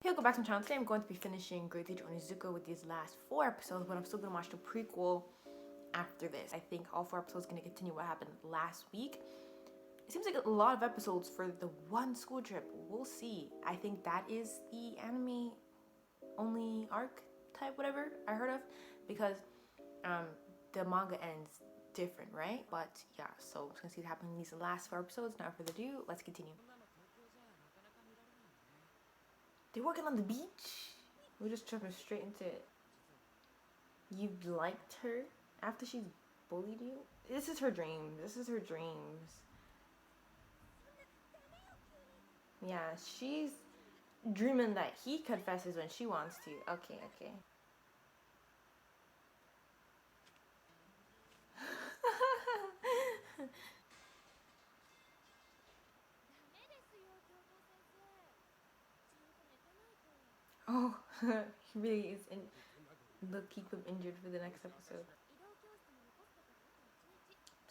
Hey, welcome back to my channel. Today I'm going to be finishing Great Teacher Onizuka with these last 4 episodes, but I'm still going to watch the prequel after this. I think all 4 episodes are going to continue what happened last week. It seems like a lot of episodes for the one school trip. We'll see. I think that is the anime only arc type whatever I heard of, because the manga ends different, right? But yeah, so we're going to see what happens in these last 4 episodes. Now, further ado, let's continue. They're working on the beach? We're just jumping straight into it. You liked her after she's bullied you? This is her dream. This is her dreams. Yeah, she's dreaming that he confesses when she wants to. Okay, okay. Oh, he really is in. They'll keep him injured for the next episode.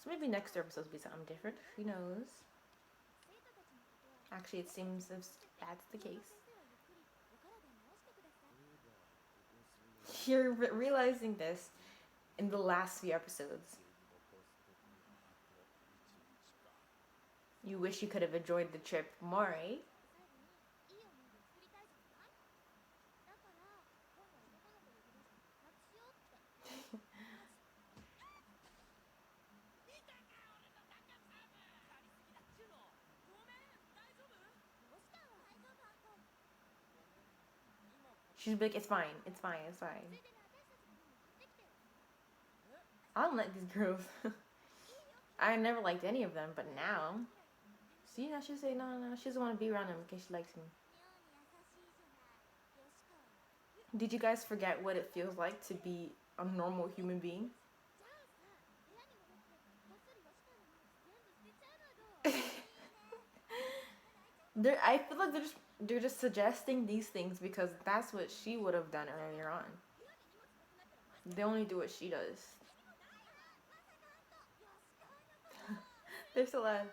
So maybe next episode will be something different. Who knows? Actually, it seems as that's the case. You're realizing this in the last few episodes. You wish you could have enjoyed the trip more, right? She's like, it's fine, it's fine, it's fine. I don't like these girls. I never liked any of them, but now, see, now she's saying no, she doesn't want to be around him because she likes him. Did you guys forget what it feels like to be a normal human being? I feel like they're just suggesting these things because that's what she would have done earlier on. They only do what she does. They're so loud.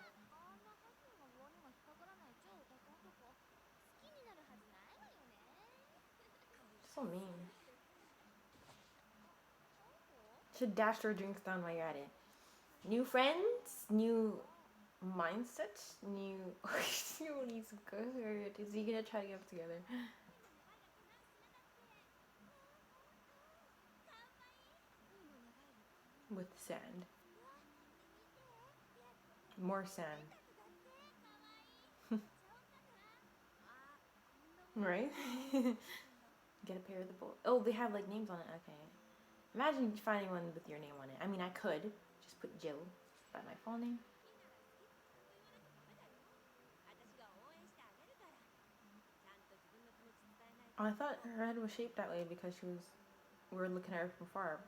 So mean. Should dash your drinks down while you're at it. New friends, new mindset, new. Onizuka. Is he gonna try to get together? With sand. More sand. Right? Get a pair of the both. Oh, they have like names on it. Okay. Imagine finding one with your name on it. I mean, I could just put Jill by my full name. Oh, I thought her head was shaped that way because we were looking at her from far.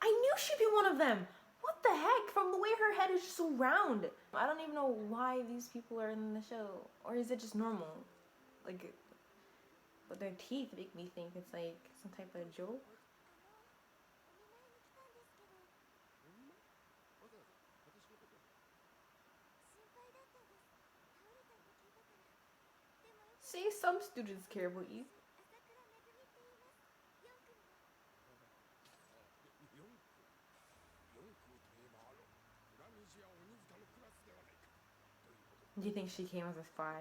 I knew she'd be one of them. What the heck? From the way her head is just so round. I don't even know why these people are in the show. Or is it just normal? Like, but their teeth make me think it's like some type of joke. See, some students care about you. Do you think she came as a spy?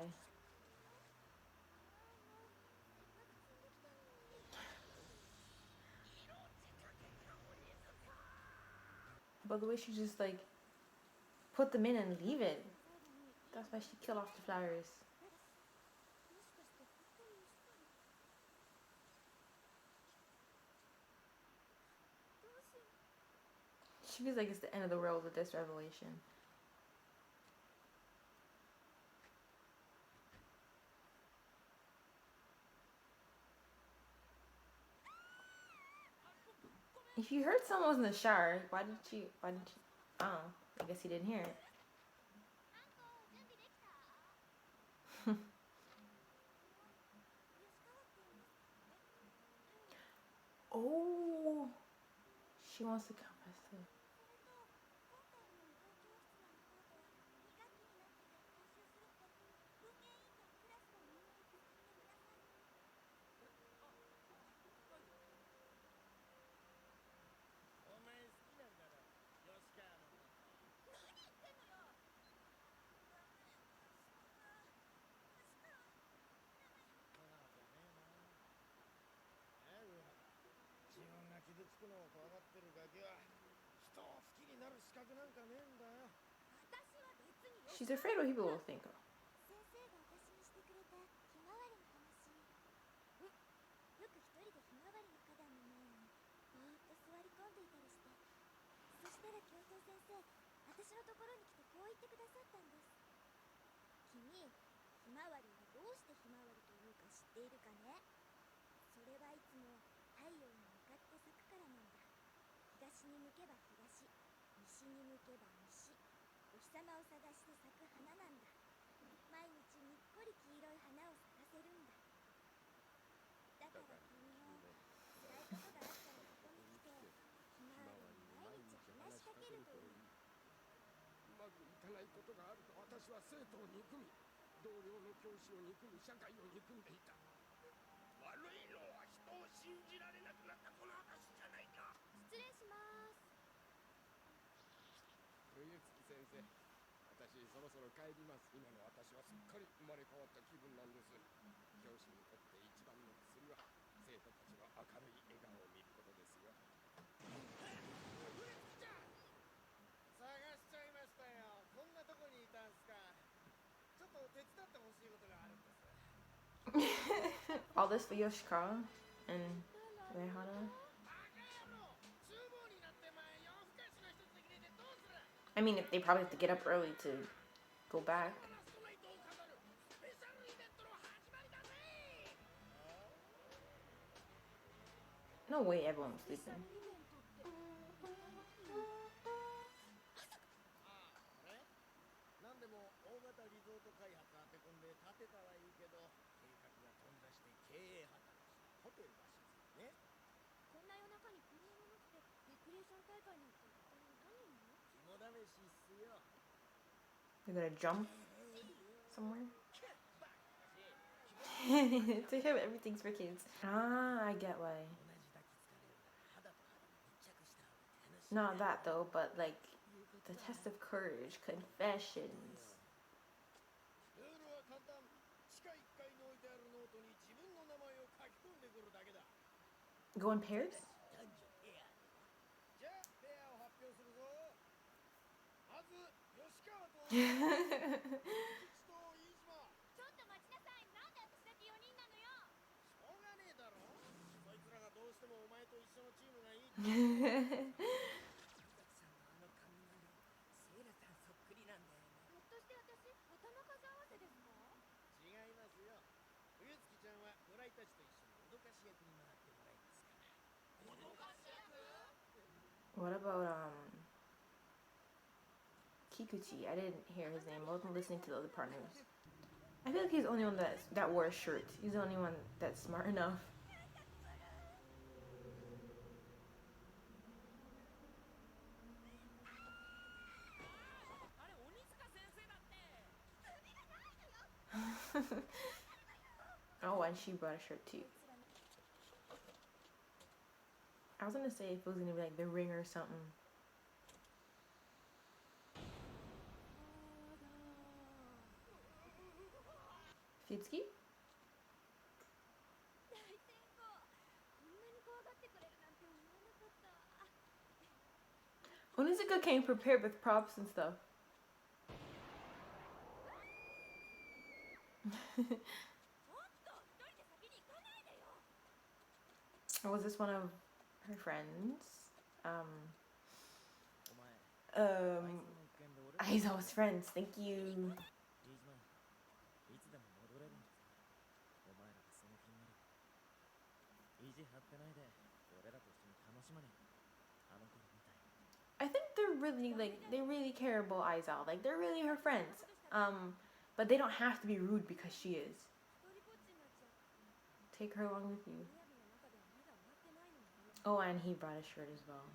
But the way she just like put them in and leave it. That's why she killed off the flowers. She feels like it's the end of the world with this revelation. If you heard someone was in the shower, why didn't you, oh, I guess you didn't hear it. Oh, she wants to confess to it. She's afraid what people will think. All this for Yoshikawa and Rehana. I mean, if they probably have to get up early to go back. No way everyone's sleeping. They're gonna jump somewhere. To him, everything's for kids. Ah, I get why. Not that though, but like the test of courage, confessions. Go in pairs? What about Kikuchi? I didn't hear his name. I wasn't listening to the other partners. I feel like he's the only one that wore a shirt. He's the only one that's smart enough. Oh, and she brought a shirt too. I was gonna say if it was gonna be like the ring or something. Fitsuki? Onizuka came prepared with props and stuff. Or was this one of her friends? Aizawa's friends, thank you. I think they're really they really care about Aizawa. Like they're really her friends. But they don't have to be rude because she is. Take her along with you. Oh, and he brought a shirt as well.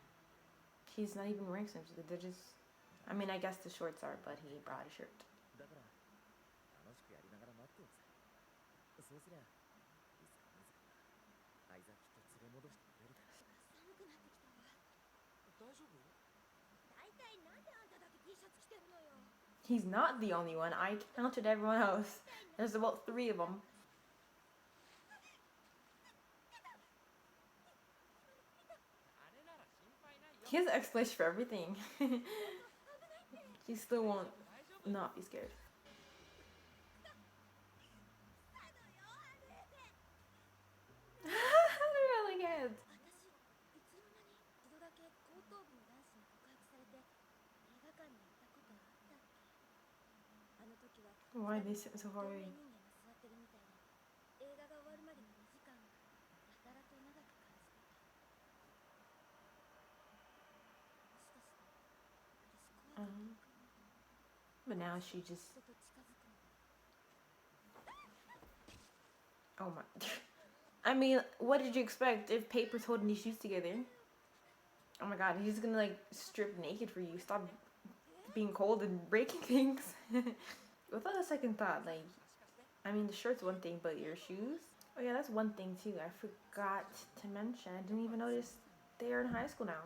He's not even wearing something. They're just, I mean, I guess the shorts are, but he brought a shirt. He's not the only one. I counted everyone else. There's about 3 of them. He has an explanation for everything. She still won't not be scared. Really good. Why they sit so far away? But now she just. Oh my. I mean, what did you expect if Paper's holding these shoes together? Oh my god, he's gonna like strip naked for you. Stop being cold and breaking things. Without a second thought, like, I mean, the shirt's one thing, but your shoes? Oh yeah, that's one thing too. I forgot to mention. I didn't even notice they are in high school now.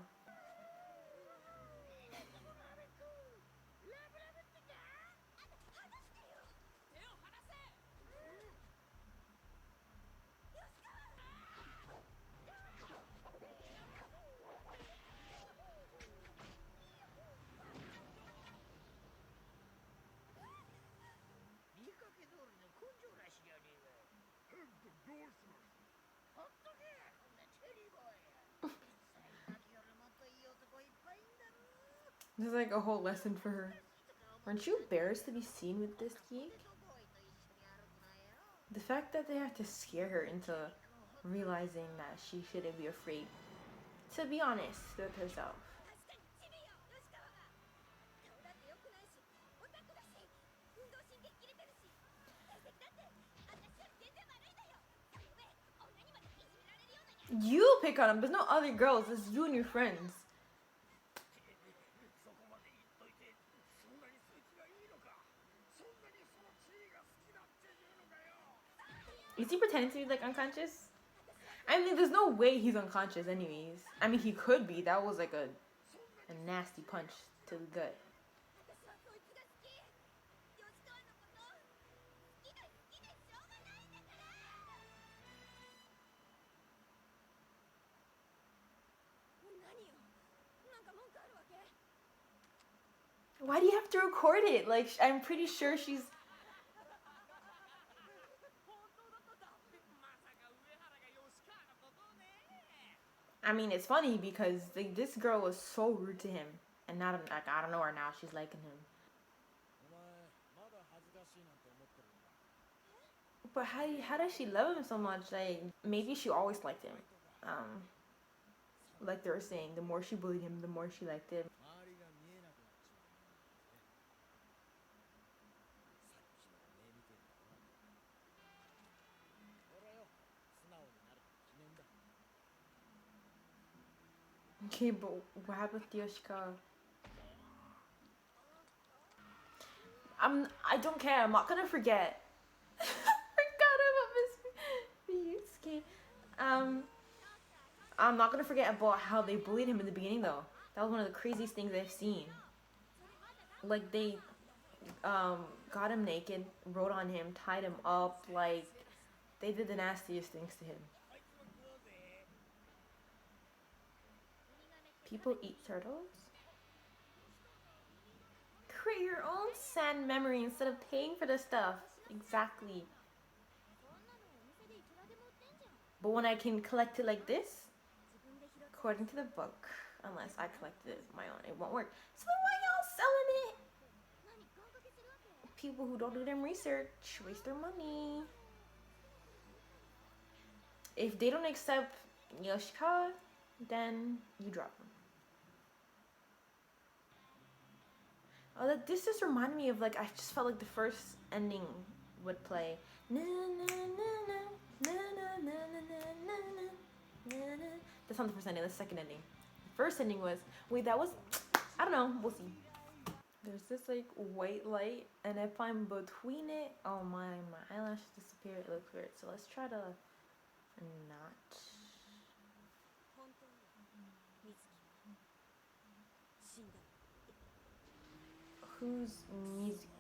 This is like a whole lesson for her. Aren't you embarrassed to be seen with this geek? The fact that they have to scare her into realizing that she shouldn't be afraid to be honest with herself. You pick on him. There's no other girls. It's you and your friends. Is he pretending to be like unconscious? I mean, there's no way he's unconscious anyways. I mean, he could be. That was like a nasty punch to the gut. Why do you have to record it? Like, I'm pretty sure she's... I mean, it's funny because like, this girl was so rude to him. And now, like, I don't know her now. She's liking him. But how does she love him so much? Like, maybe she always liked him. Like they were saying, the more she bullied him, the more she liked him. Okay, but what happened with Yoshika? I don't care. I'm not gonna forget. I forgot about Miss Yusuke. I'm not gonna forget about how they bullied him in the beginning though. That was one of the craziest things I've seen. Like they got him naked, wrote on him, tied him up, like they did the nastiest things to him. People eat turtles? Create your own sand memory instead of paying for the stuff. Exactly. But when I can collect it like this, according to the book, unless I collected it my own, it won't work. So then why y'all selling it? People who don't do them research waste their money. If they don't accept Yoshika, then you drop them. Oh, that this just reminded me of like I just felt like the first ending would play. That's not the first ending. The second ending. The first ending was that was I don't know. We'll see. There's this like white light, and if I'm between it, oh my eyelashes disappear. It looks weird. So let's try to not. Who's music?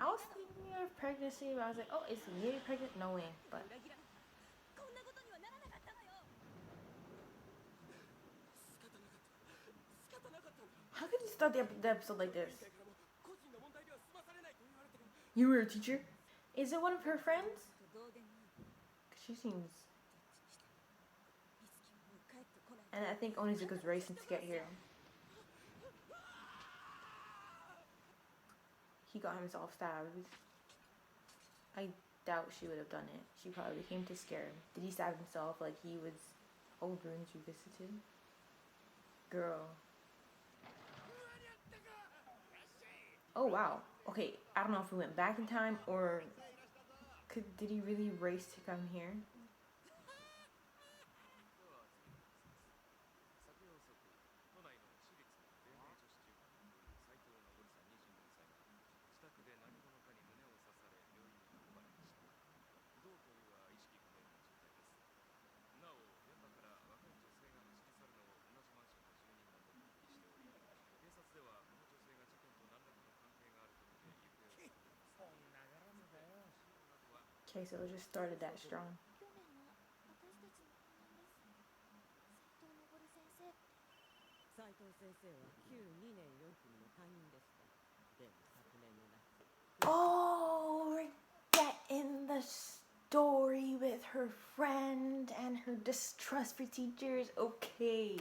I was thinking of pregnancy, but I was like, oh, is Miri pregnant? No way. But start the episode like this. You were a teacher? Is it one of her friends? She seems... And I think Onizuka's racing to get here. He got himself stabbed. I doubt she would have done it. She probably came to scare him. Did he stab himself like he was old ruins revisited? Girl. Oh wow. Okay, I don't know if we went back in time or did he really race to come here? Okay, so it just started that strong. Oh, we're getting the story with her friend and her distrust for teachers. Okay.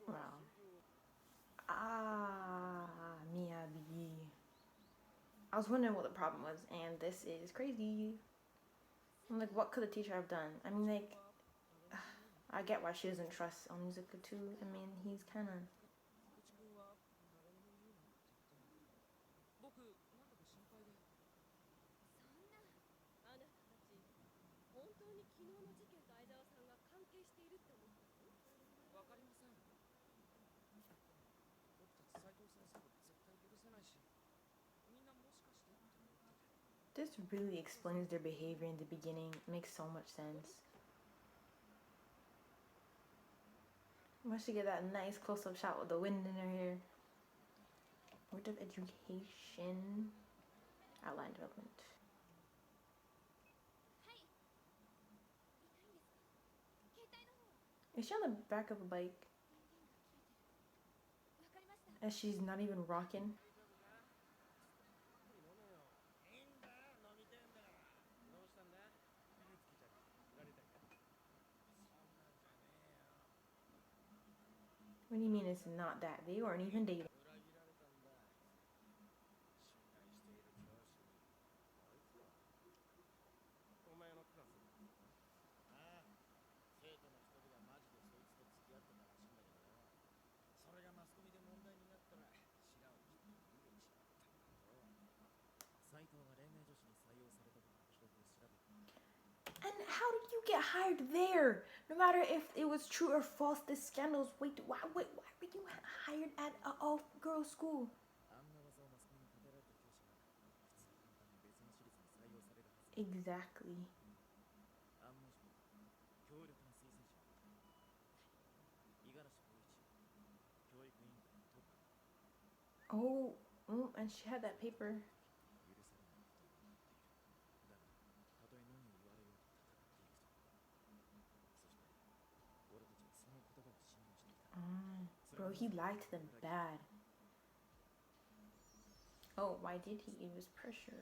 Wow. Ah, Miyabi. I was wondering what the problem was, and this is crazy. I'm like, what could the teacher have done? I mean, like, I get why she doesn't trust Onizuka too. I mean, he's kind of... This really explains their behavior in the beginning. It makes so much sense. Once you get that nice close-up shot with the wind in her hair. Word of education. Outline development. Is she on the back of a bike? As she's not even rocking? What do you mean it's not that? They weren't even dating. And how did you get hired there? No matter if it was true or false, the scandals. Wait, why were you hired at a all-girls school? Exactly. Oh, and she had that paper. Bro, he lied to them bad. Oh, why did he? It was pressure.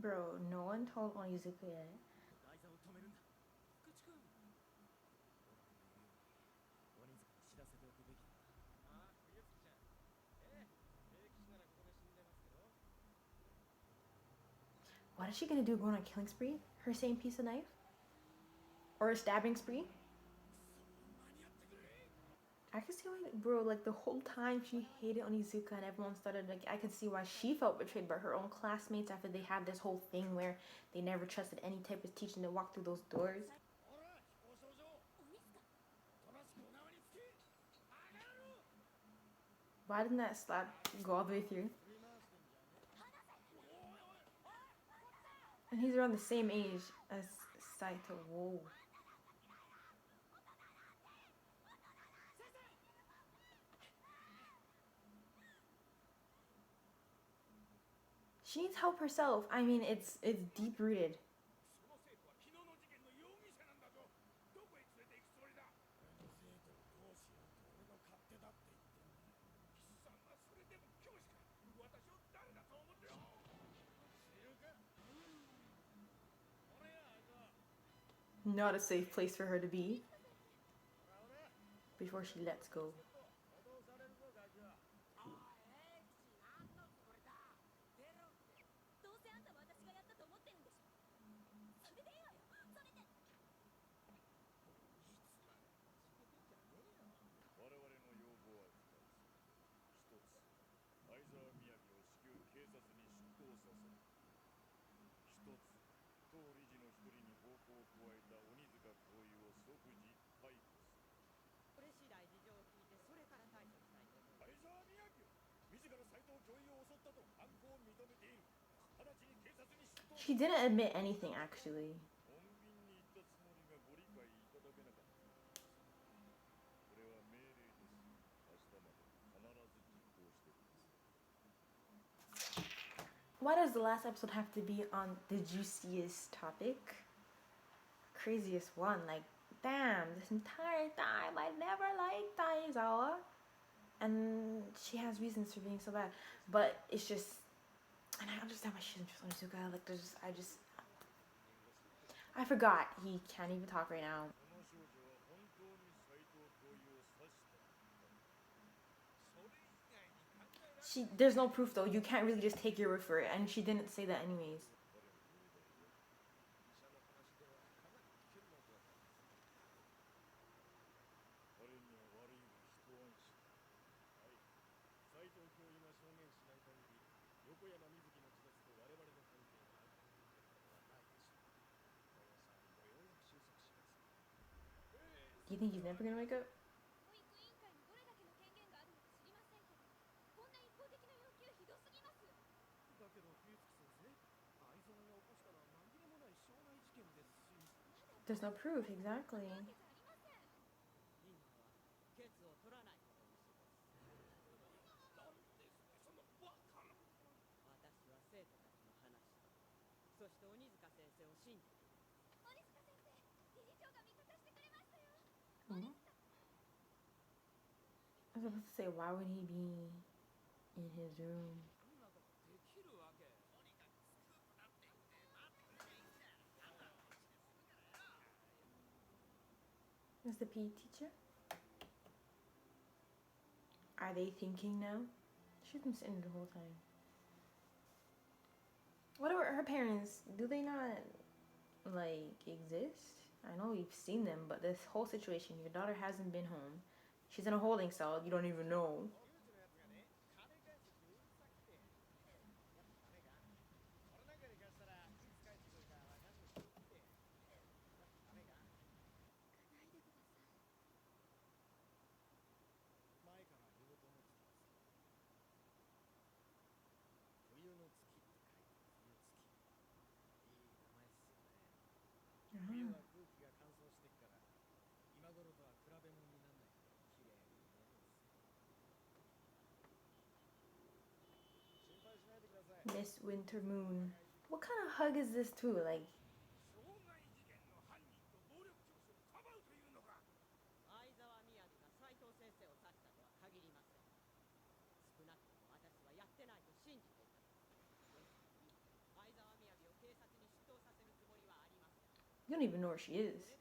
Bro, no one told Onizuka yet. What is she gonna do going on a killing spree? Her same piece of knife? Or a stabbing spree? I can see why, bro, like the whole time she hated Onizuka and everyone started, like, I could see why she felt betrayed by her own classmates after they had this whole thing where they never trusted any type of teaching to walk through those doors. Why didn't that slap go all the way through? And he's around the same age as Saito. Whoa. She needs help herself. I mean, it's deep rooted. Not a safe place for her to be before she lets go. She didn't admit anything, actually. Why does the last episode have to be on the juiciest topic? Craziest one. Like, damn, this entire time I never liked Aizawa. And she has reasons for being so bad. But it's just, and I understand why she doesn't trust Onizuka. Like, I forgot he can't even talk right now. There's no proof though. You can't really just take your word for it. And she didn't say that anyways. Do you think he's never gonna wake up? There's no proof, exactly. Hmm? I was about to say, why would he be in his room? Is the PE teacher? Are they thinking now? She's been sitting the whole time. What about her parents? Do they not, like, exist? I know we've seen them, but this whole situation, your daughter hasn't been home. She's in a holding cell, you don't even know. Miss Winter Moon. What kind of hug is this too? Like, you don't even know where she is.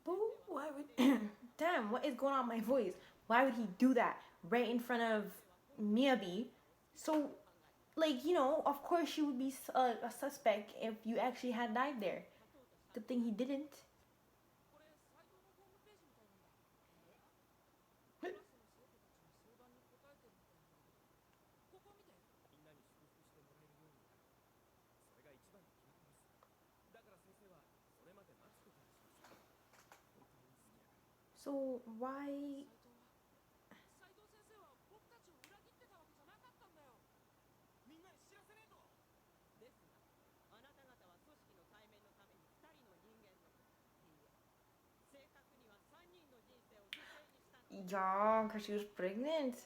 But why would damn, what is going on with my voice? Why would he do that right in front of Miyabi? So, like, you know, of course she would be a suspect if you actually had died there. Good thing he didn't. So why? Yeah, because she was pregnant.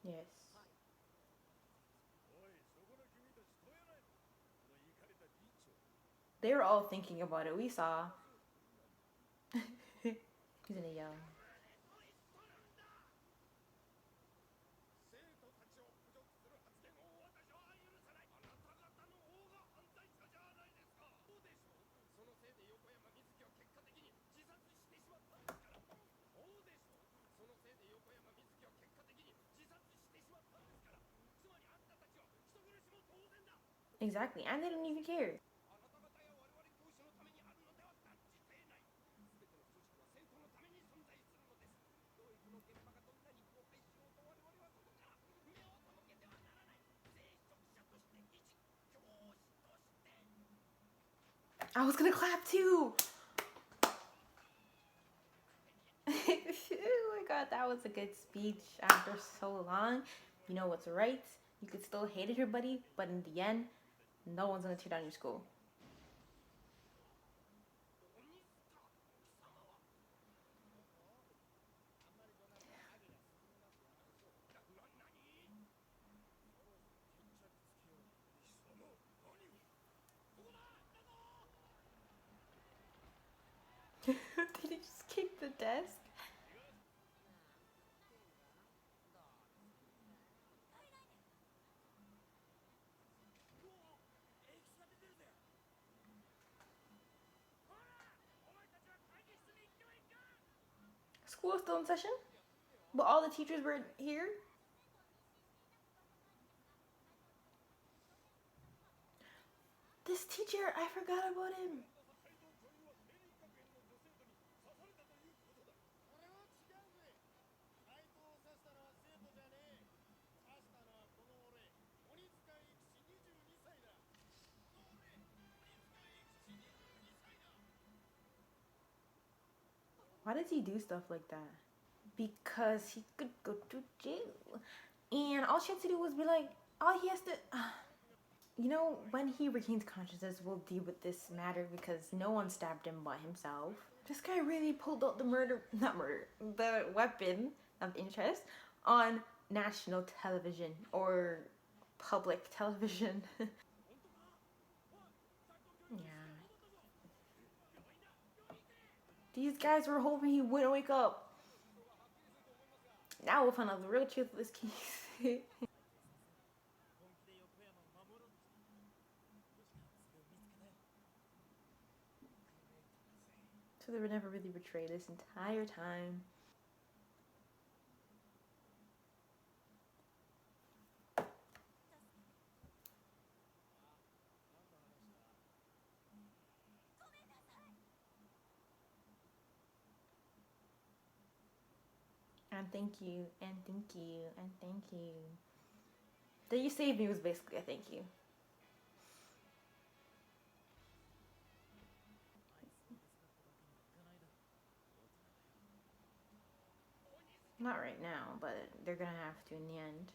Yes. They were all thinking about it. We saw. He's gonna yell. Exactly, and they didn't even care. I was gonna clap too. Oh my god, that was a good speech after so long. You know what's right. You could still hate everybody, but in the end, no one's gonna tear down your school. Did he just kick the desk? School is still in session, but all the teachers were here. This teacher, I forgot about him. Why does he do stuff like that? Because he could go to jail. And all she had to do was be like, all he has to. You know, when he regains consciousness, we'll deal with this matter because no one stabbed him but himself. This guy really pulled out the not murder, the weapon of interest on national television or public television. Yeah. These guys were hoping he wouldn't wake up. Now we'll find out the real truth of this case. So they were never really betrayed this entire time. And thank you, and thank you, and thank you. That you saved me was basically a thank you. Not right now, but they're gonna have to in the end.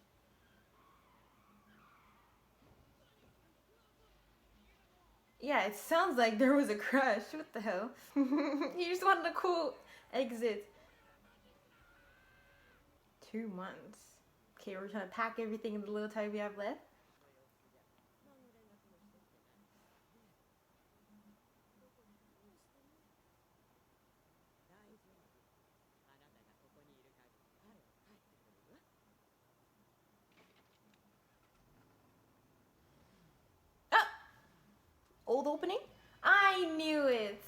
Yeah, it sounds like there was a crush. What the hell? You just wanted a cool exit. 2 months. Okay, we're trying to pack everything in the little time we have left. Ah! Old opening? I knew it!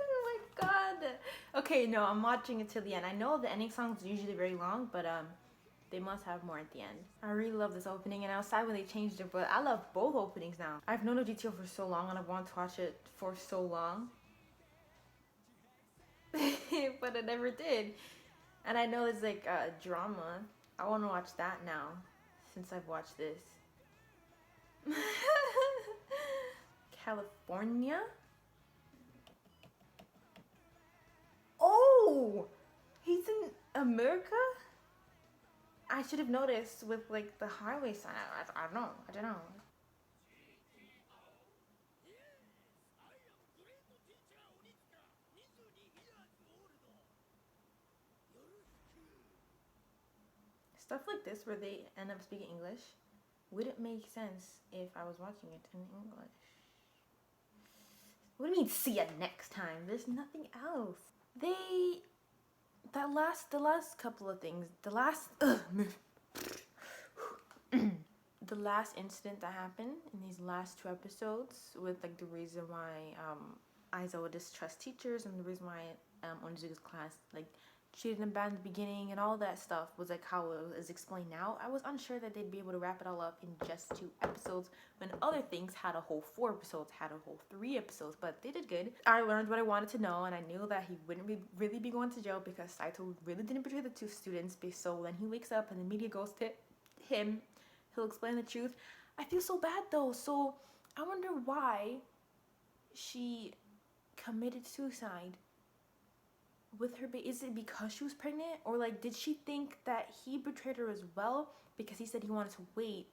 Oh my god! Okay, no, I'm watching it till the end. I know the ending songs are usually very long, but they must have more at the end. I really love this opening, and I was sad when they changed it, but I love both openings now. I've known of GTO for so long, and I've wanted to watch it for so long. But I never did. And I know it's like a drama. I want to watch that now, since I've watched this. California? Oh! He's in America? I should have noticed with like the highway sign. I don't know. I don't know. Stuff like this where they end up speaking English wouldn't make sense if I was watching it in English. What do you mean see it next time? There's nothing else. The last couple of things, the last the last incident that happened in these last 2 episodes with like the reason why Aizawa distrusts teachers and the reason why Onizuka's class like treated him bad in the beginning and all that stuff was like how it was explained now. I was unsure that they'd be able to wrap it all up in just 2 episodes when other things had a whole 4 episodes, had a whole 3 episodes, but they did good. I learned what I wanted to know, and I knew that he wouldn't really be going to jail because Saito really didn't betray the 2 students. So when he wakes up and the media goes to him, he'll explain the truth. I feel so bad though, so I wonder why she committed suicide with her baby. Is it because she was pregnant, or like did she think that he betrayed her as well because he said he wanted to wait?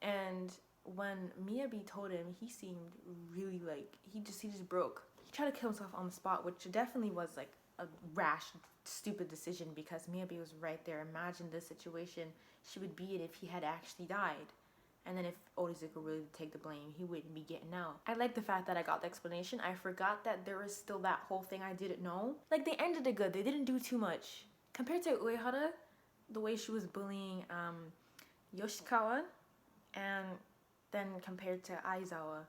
And when Miyabi told him, he seemed really like he just broke. He tried to kill himself on the spot, which definitely was like a rash, stupid decision because Miyabi was right there. Imagine the situation she would be in if he had actually died. And then if Onizuka really did take the blame, he wouldn't be getting out. I like the fact that I got the explanation. I forgot that there was still that whole thing I didn't know. Like, they ended it good. They didn't do too much. Compared to Uehara, the way she was bullying Yoshikawa, and then compared to Aizawa,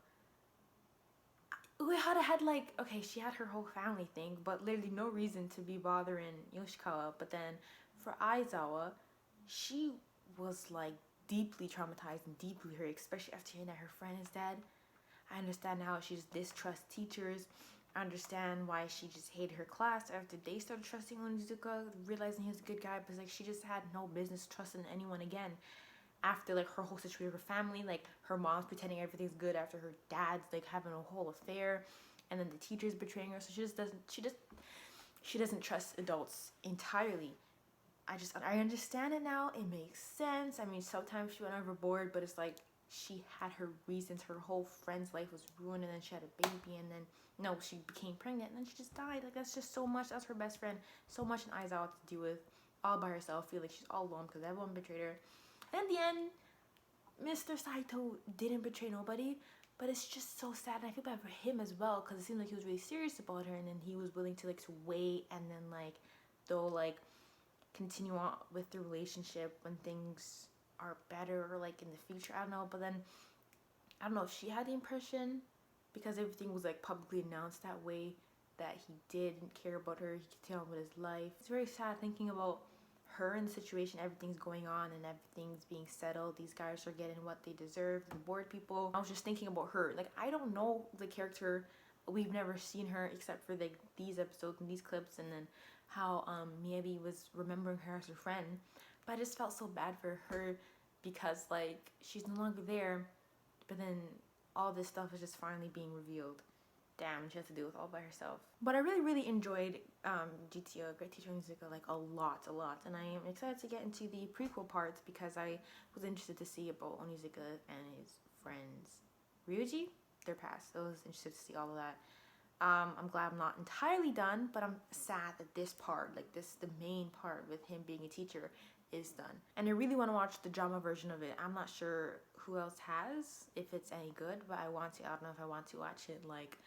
Uehara had like, okay, she had her whole family thing, but literally no reason to be bothering Yoshikawa. But then for Aizawa, she was like deeply traumatized and deeply hurt, especially after hearing that her friend is dead. I understand how she just distrusts teachers. I understand why she just hated her class after they started trusting Onizuka, realizing he was a good guy, but like she just had no business trusting anyone again. After like her whole situation with her family, like her mom's pretending everything's good after her dad's like having a whole affair, and then the teacher's betraying her, so she doesn't trust adults entirely. I understand it now. It makes sense. I mean, sometimes she went overboard, but it's like she had her reasons. Her whole friend's life was ruined, and then she had a baby, and then no, she became pregnant, and then she just died. Like that's just so much. That's her best friend. So much in Aizawa to deal with, all by herself. Feel like she's all alone because everyone betrayed her. And in the end, Mr. Saito didn't betray nobody, but it's just so sad. And I feel bad for him as well because it seemed like he was really serious about her, and then he was willing to like to wait, and then like though like continue on with the relationship when things are better or like in the future. I don't know, but then I don't know if she had the impression because everything was like publicly announced that way that he didn't care about her. He could tell about his life. It's very sad thinking about her in the situation, everything's going on and everything's being settled. These guys are getting what they deserve, the bored people. I was just thinking about her. Like, I don't know the character. We've never seen her except for like these episodes and these clips, and then how Miyabi was remembering her as her friend. But I just felt so bad for her because like she's no longer there, but then all this stuff is just finally being revealed. Damn, she has to do it all by herself. But I really enjoyed GTO, Great Teacher Onizuka, like a lot. And I am excited to get into the prequel parts because I was interested to see about Onizuka and his friends Ryuji, their past. I was interested to see all of that. I'm glad I'm not entirely done, but I'm sad that this part, like the main part with him being a teacher, is done. And I really want to watch the drama version of it. I'm not sure who else has, if it's any good, but I want to. I don't know if I want to watch it like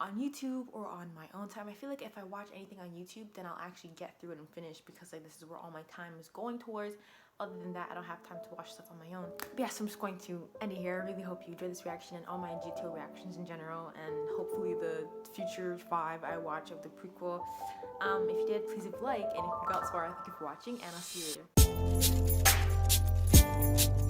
on YouTube or on my own time. I feel like if I watch anything on YouTube, then I'll actually get through it and finish, because like this is where all my time is going towards. Other than that, I don't have time to watch stuff on my own. But yeah, so I'm just going to end it here. I really hope you enjoyed this reaction and all my GTO reactions in general, and hopefully the future 5 I watch of the prequel. If you did, please leave a like, and if you got this far, thank you for watching, and I'll see you later.